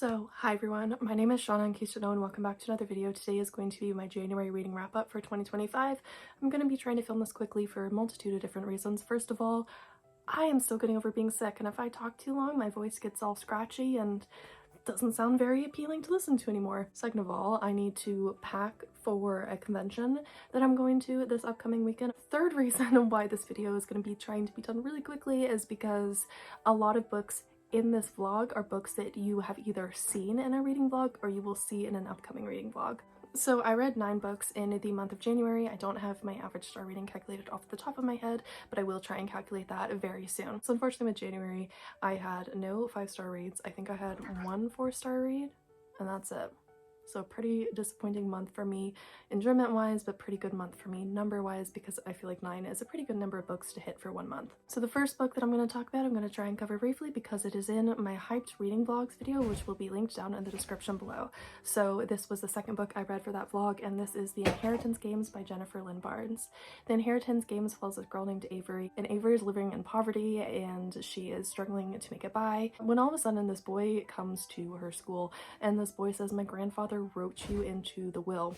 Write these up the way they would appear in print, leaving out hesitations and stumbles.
So, hi everyone, my name is Shauna in case you don't know, and welcome back to another video. Today is going to be my January reading wrap up for 2025. I'm going to be trying to film this quickly for a multitude of different reasons. First of all, I am still getting over being sick, and if I talk too long, my voice gets all scratchy and doesn't sound very appealing to listen to anymore. Second of all, I need to pack for a convention that I'm going to this upcoming weekend. Third reason why this video is going to be trying to be done really quickly is because a lot of books in this vlog are books that you have either seen in a reading vlog or you will see in an upcoming reading vlog. So I read 9 books in the month of January. I don't have my average star reading calculated off the top of my head, but I will try and calculate that very soon. So unfortunately with January, I had no 5-star reads. I think I had 1 4-star read, and that's it. So pretty disappointing month for me enjoyment wise, but pretty good month for me number wise, because I feel like 9 is a pretty good number of books to hit for 1 month. So the first book that I'm going to talk about, I'm going to try and cover briefly because it is in my hyped reading vlogs video, which will be linked down in the description below. So this was the second book I read for that vlog, and this is The Inheritance Games by Jennifer Lynn Barnes. The Inheritance Games follows a girl named Avery, and Avery is living in poverty and she is struggling to make it by when all of a sudden this boy comes to her school, and this boy says, "My grandfather wrote you into the will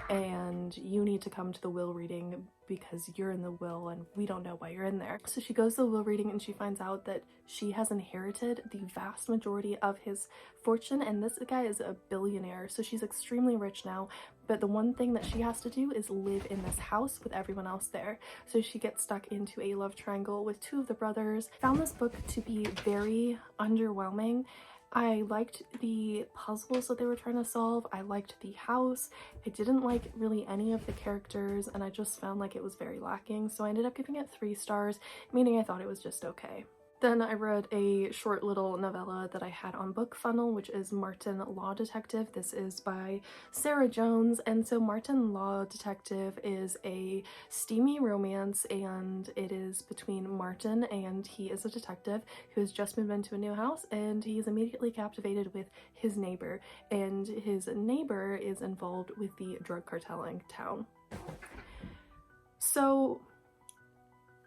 and you need to come to the will reading because you're in the will and we don't know why you're in there." So she goes to the will reading and she finds out that she has inherited the vast majority of his fortune, and this guy is a billionaire, so she's extremely rich now, but the one thing that she has to do is live in this house with everyone else there. So she gets stuck into a love triangle with 2 of the brothers. I found this book to be very underwhelming. I liked the puzzles that they were trying to solve. I liked the house. I didn't like really any of the characters, and I just found like it was very lacking. So I ended up giving it 3 stars, meaning I thought it was just okay. Then I read a short little novella that I had on BookFunnel, which is Martin Law Detective. This is by Sarah Jones, and so Martin Law Detective is a steamy romance, and it is between Martin, and he is a detective who has just moved into a new house, and he is immediately captivated with his neighbor, and his neighbor is involved with the drug cartel in town. So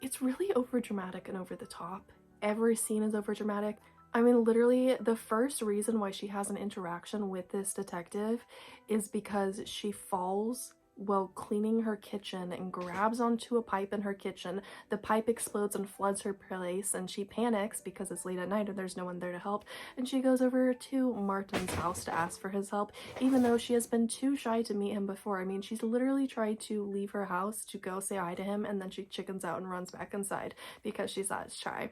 it's really overdramatic and over the top. Every scene is overdramatic. I mean, literally, the first reason why she has an interaction with this detective is because she falls while cleaning her kitchen and grabs onto a pipe in her kitchen. The pipe explodes and floods her place, and she panics because it's late at night and there's no one there to help, and she goes over to Martin's house to ask for his help, even though she has been too shy to meet him before. I mean, she's literally tried to leave her house to go say hi to him, and then she chickens out and runs back inside because she's that shy.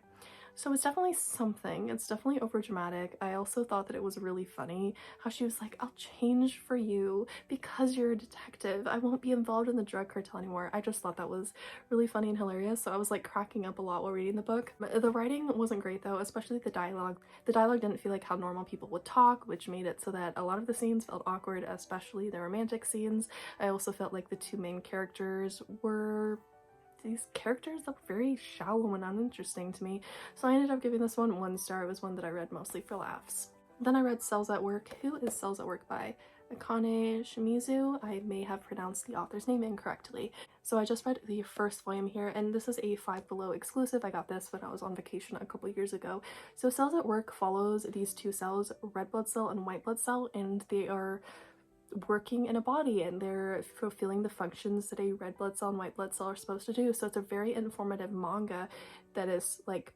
So it's definitely something. It's definitely overdramatic. I also thought that it was really funny how she was like, "I'll change for you because you're a detective. I won't be involved in the drug cartel anymore." I just thought that was really funny and hilarious, so I was like cracking up a lot while reading the book. The writing wasn't great though, especially the dialogue. The dialogue didn't feel like how normal people would talk, which made it so that a lot of the scenes felt awkward, especially the romantic scenes. I also felt like the 2 main characters were these characters that were very shallow and uninteresting to me, so I ended up giving this one 1 star. It was one that I read mostly for laughs. Then I read Cells at Work. Who is Cells at Work by Akane Shimizu. I may have pronounced the author's name incorrectly. So I just read the first volume here, and this is a 5 Below exclusive. I got this when I was on vacation a couple years ago. So Cells at Work follows these 2 cells, red blood cell and white blood cell, and they are working in a body and they're fulfilling the functions that a red blood cell and white blood cell are supposed to do. So it's a very informative manga that is like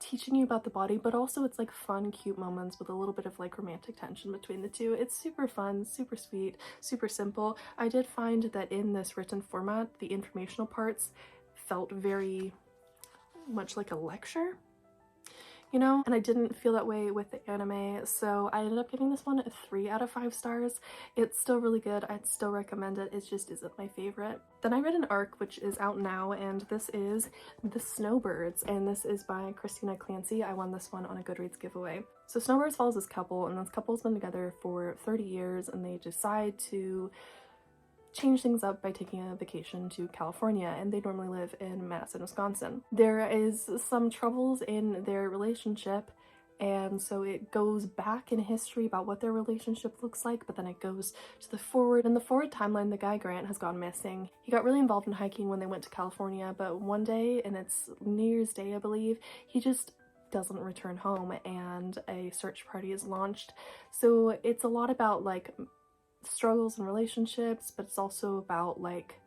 teaching you about the body, but also it's like fun, cute moments with a little bit of like romantic tension between the 2. It's super fun, super sweet, super simple. I did find that in this written format, the informational parts felt very much like a lecture, you know, and I didn't feel that way with the anime, so I ended up giving this one a 3 out of 5 stars. It's still really good. I'd still recommend it. It just isn't my favorite. Then I read an arc which is out now, and this is The Snowbirds, and this is by Christina Clancy. I won this one on a Goodreads giveaway. So Snowbirds follows this couple, and this couple's been together for 30 years, and they decide to change things up by taking a vacation to California, and they normally live in Madison, Wisconsin. There is some troubles in their relationship, and so it goes back in history about what their relationship looks like, but then it goes to the forward. In the forward timeline, the guy Grant has gone missing. He got really involved in hiking when they went to California, but one day, and it's New Year's Day I believe, he just doesn't return home and a search party is launched. So it's a lot about like struggles and relationships, but it's also about like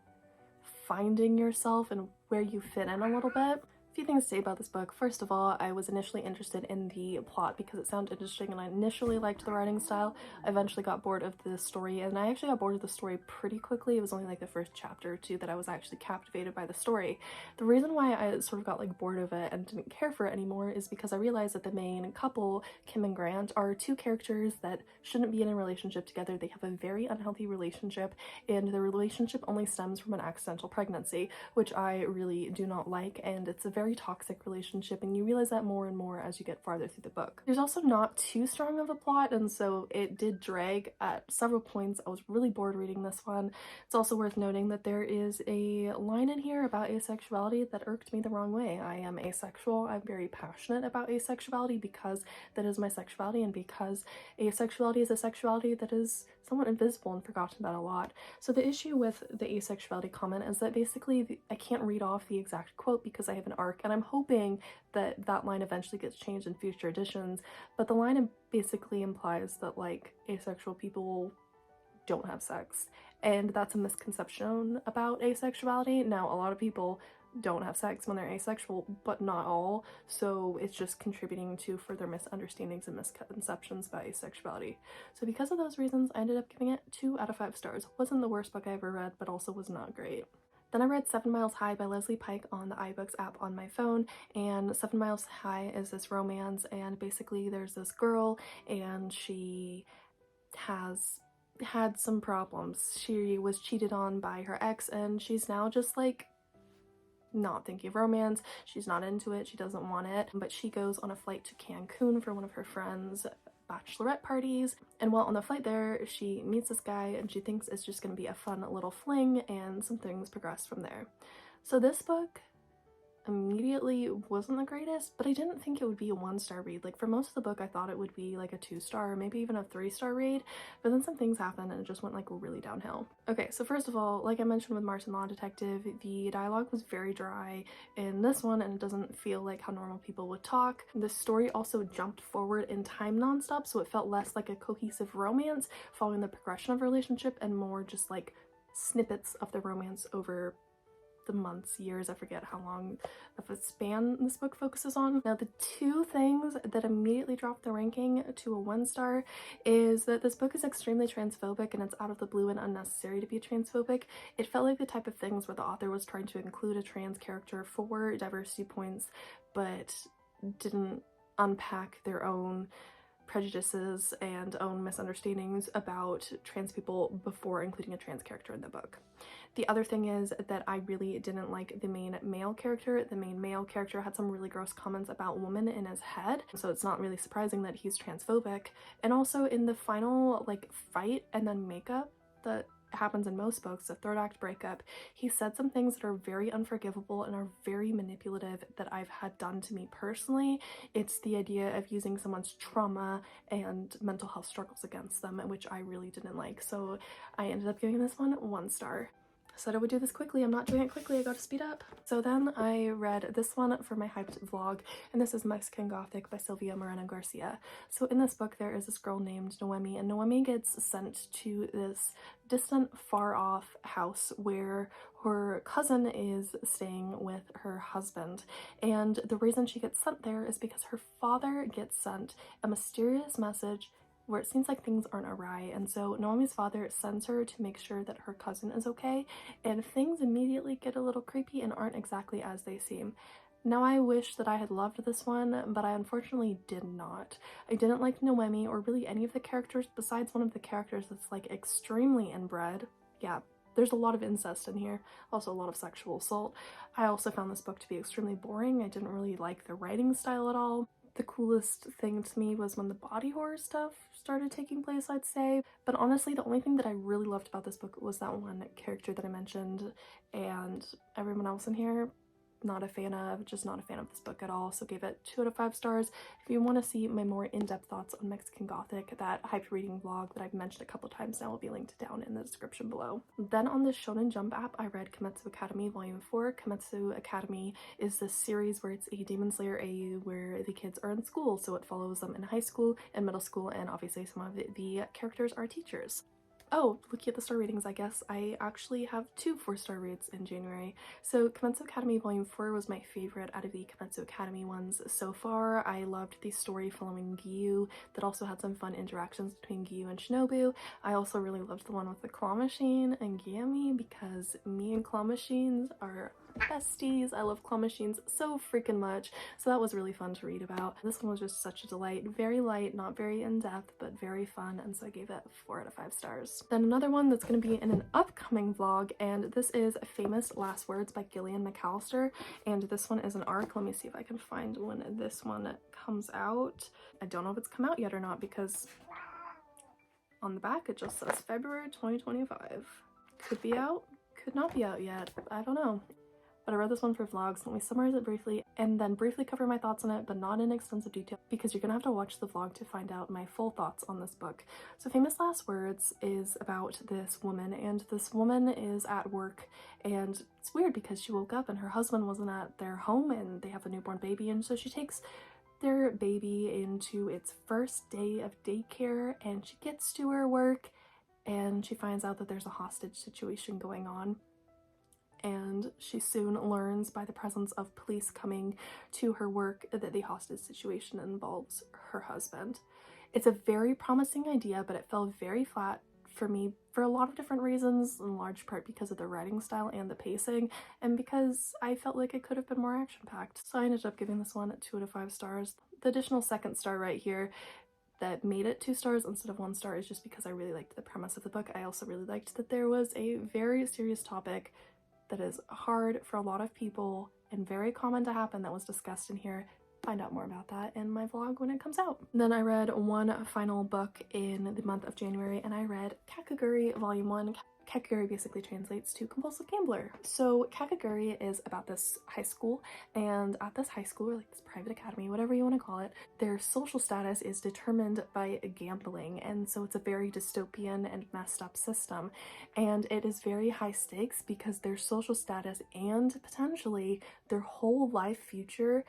finding yourself and where you fit in a little bit. A few things to say about this book. First of all, I was initially interested in the plot because it sounded interesting and I initially liked the writing style. I eventually got bored of the story, and I actually got bored of the story pretty quickly. It was only like the first chapter or two that I was actually captivated by the story. The reason why I sort of got like bored of it and didn't care for it anymore is because I realized that the main couple, Kim and Grant, are two characters that shouldn't be in a relationship together. They have a very unhealthy relationship, and their relationship only stems from an accidental pregnancy, which I really do not like, and it's a very toxic relationship, and you realize that more and more as you get farther through the book. There's also not too strong of a plot, and so it did drag at several points. I was really bored reading this one. It's also worth noting that there is a line in here about asexuality that irked me the wrong way. I am asexual. I'm very passionate about asexuality because that is my sexuality, and because asexuality is a sexuality that is somewhat invisible and forgotten about a lot. So the issue with the asexuality comment is that basically I can't read off the exact quote because I have an arc, and I'm hoping that that line eventually gets changed in future editions, but the line basically implies that like asexual people don't have sex, and that's a misconception about asexuality. Now, a lot of people don't have sex when they're asexual, but not all, so it's just contributing to further misunderstandings and misconceptions about asexuality. So because of those reasons, I ended up giving it 2 out of 5 stars. Wasn't the worst book I ever read, but also was not great. Then I read 7 Miles High by Leslie Pike on the iBooks app on my phone, and 7 Miles High is this romance, and basically there's this girl, and she has had some problems. She was cheated on by her ex, and she's now just like not thinking of romance. She's not into it. She doesn't want it. But she goes on a flight to Cancun for one of her friends' bachelorette parties, and while on the flight there she meets this guy and she thinks it's just going to be a fun little fling, and some things progress from there. So this book immediately wasn't the greatest, but I didn't think it would be a 1-star read. Like for most of the book I thought it would be like a 2-star, maybe even a 3-star read, but then some things happened and it just went like really downhill. Okay, so first of all, like I mentioned with Martin Law Detective, the dialogue was very dry in this one, and it doesn't feel like how normal people would talk. The story also jumped forward in time nonstop, so it felt less like a cohesive romance following the progression of a relationship and more just like snippets of the romance over the months, years, I forget how long of a span this book focuses on. Now, the 2 things that immediately dropped the ranking to a 1-star is that this book is extremely transphobic, and it's out of the blue and unnecessary to be transphobic. It felt like the type of things where the author was trying to include a trans character for diversity points, but didn't unpack their own prejudices and own misunderstandings about trans people before including a trans character in the book. The other thing is that I really didn't like the main male character. The main male character had some really gross comments about women in his head, so it's not really surprising that he's transphobic. And also in the final like fight and then makeup that happens in most books, the 3rd act breakup, he said some things that are very unforgivable and are very manipulative that I've had done to me personally. It's the idea of using someone's trauma and mental health struggles against them, which I really didn't like. So I ended up giving this one 1 star. Said I would do this quickly. I'm not doing it quickly. I gotta speed up. So then I read this one for my hyped vlog, and this is Mexican Gothic by Sylvia Moreno Garcia. So in this book there is this girl named Noemi, and Noemi gets sent to this distant, far off house where her cousin is staying with her husband. And the reason she gets sent there is because her father gets sent a mysterious message where it seems like things aren't awry, and so Naomi's father sends her to make sure that her cousin is okay, and things immediately get a little creepy and aren't exactly as they seem. Now, I wish that I had loved this one, but I unfortunately did not. I didn't like Noemi or really any of the characters besides one of the characters that's like extremely inbred. Yeah, there's a lot of incest in here, also a lot of sexual assault. I also found this book to be extremely boring. I didn't really like the writing style at all. The coolest thing to me was when the body horror stuff started taking place, I'd say. But honestly, the only thing that I really loved about this book was that one character that I mentioned, and everyone else in here, not a fan of, just not a fan of this book at all, so gave it 2 out of 5 stars. If you want to see my more in-depth thoughts on Mexican Gothic, that Hive reading vlog that I've mentioned a couple times now will be linked down in the description below. Then on the Shonen Jump app, I read Kimetsu Academy Volume 4. Kimetsu Academy is this series where it's a Demon Slayer AU where the kids are in school, so it follows them in high school and middle school, and obviously some of the characters are teachers. Oh, looking at the star ratings, I guess I actually have 2 4-star reads in January. So Kimetsu Academy Volume 4 was my favorite out of the Kimetsu Academy ones so far. I loved the story following Giyu that also had some fun interactions between Giyu and Shinobu. I also really loved the one with the claw machine and Giyami because me and claw machines are besties. I love claw machines so freaking much, so that was really fun to read about. This one was just such a delight. Very light, not very in-depth, but very fun, and so I gave it 4 out of 5 stars. Then another one that's going to be in an upcoming vlog, and this is Famous Last Words by Gillian McAllister, and this one is an arc. Let me see if I can find when this one comes out. I don't know if it's come out yet or not because on the back it just says February 2025. Could be out, could not be out yet, I don't know. But I read this one for vlogs. Let me summarize it briefly and then briefly cover my thoughts on it, but not in extensive detail because you're gonna have to watch the vlog to find out my full thoughts on this book. So Famous Last Words is about this woman, and this woman is at work, and it's weird because she woke up and her husband wasn't at their home and they have a newborn baby, and so she takes their baby into its first day of daycare, and she gets to her work and she finds out that there's a hostage situation going on. And she soon learns by the presence of police coming to her work that the hostage situation involves her husband. It's a very promising idea, but it fell very flat for me for a lot of different reasons, in large part because of the writing style and the pacing, and because I felt like it could have been more action-packed. So I ended up giving this one 2 out of 5 stars. The additional 2nd star right here that made it 2 stars instead of 1 star is just because I really liked the premise of the book. I also really liked that there was a very serious topic that is hard for a lot of people and very common to happen that was discussed in here. Find out more about that in my vlog when it comes out. Then I read one final book in the month of January, and I read Kakegurui Volume 1. Kakegurui basically translates to compulsive gambler. So Kakegurui is about this high school, and at this high school, or like this private academy, whatever you want to call it, their social status is determined by gambling, and so it's a very dystopian and messed up system, and it is very high stakes because their social status and potentially their whole life future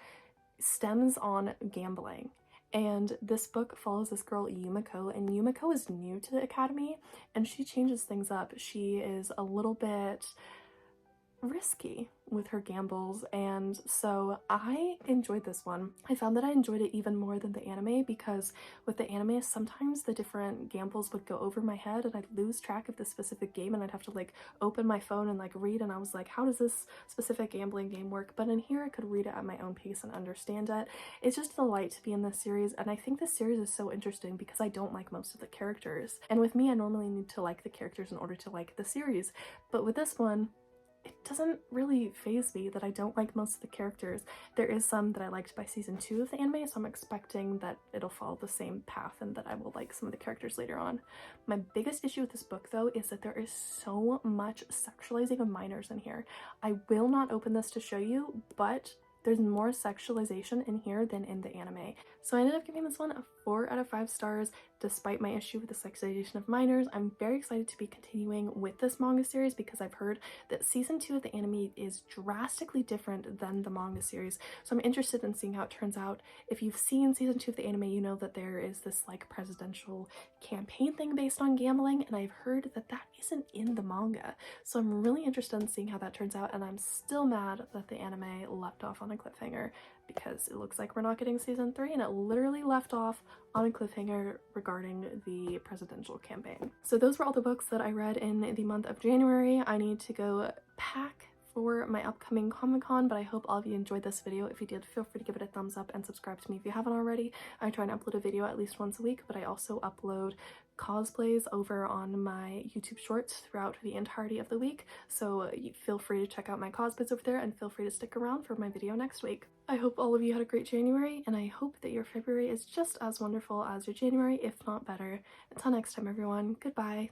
stems on gambling. And this book follows this girl Yumiko, and Yumiko is new to the academy and she changes things up. She is a little bit risky with her gambles, and so I enjoyed this one. I found that I enjoyed it even more than the anime because with the anime sometimes the different gambles would go over my head and I'd lose track of the specific game and I'd have to like open my phone and like read, and I was like, how does this specific gambling game work? But in here I could read it at my own pace and understand it. It's just a delight to be in this series, and I think this series is so interesting because I don't like most of the characters, and with me I normally need to like the characters in order to like the series, but with this one it doesn't really faze me that I don't like most of the characters. There is some that I liked by season 2 of the anime, so I'm expecting that it'll follow the same path and that I will like some of the characters later on. My biggest issue with this book though is that there is so much sexualizing of minors in here. I will not open this to show you, but there's more sexualization in here than in the anime. So I ended up giving this one a 4 out of 5 stars despite my issue with the sexualization of minors. I'm very excited to be continuing with this manga series because I've heard that season 2 of the anime is drastically different than the manga series. So I'm interested in seeing how it turns out. If you've seen season 2 of the anime, you know that there is this like presidential campaign thing based on gambling, and I've heard that that isn't in the manga. So I'm really interested in seeing how that turns out, and I'm still mad that the anime left off on a cliffhanger because it looks like we're not getting season 3, and it literally left off on a cliffhanger regarding the presidential campaign. So those were all the books that I read in the month of January. I need to go pack for my upcoming Comic-Con, but I hope all of you enjoyed this video. If you did, feel free to give it a thumbs up and subscribe to me if you haven't already. I try and upload a video at least once a week, but I also upload cosplays over on my YouTube shorts throughout the entirety of the week, so feel free to check out my cosplays over there and feel free to stick around for my video next week. I hope all of you had a great January, and I hope that your February is just as wonderful as your January, if not better. Until next time everyone, goodbye!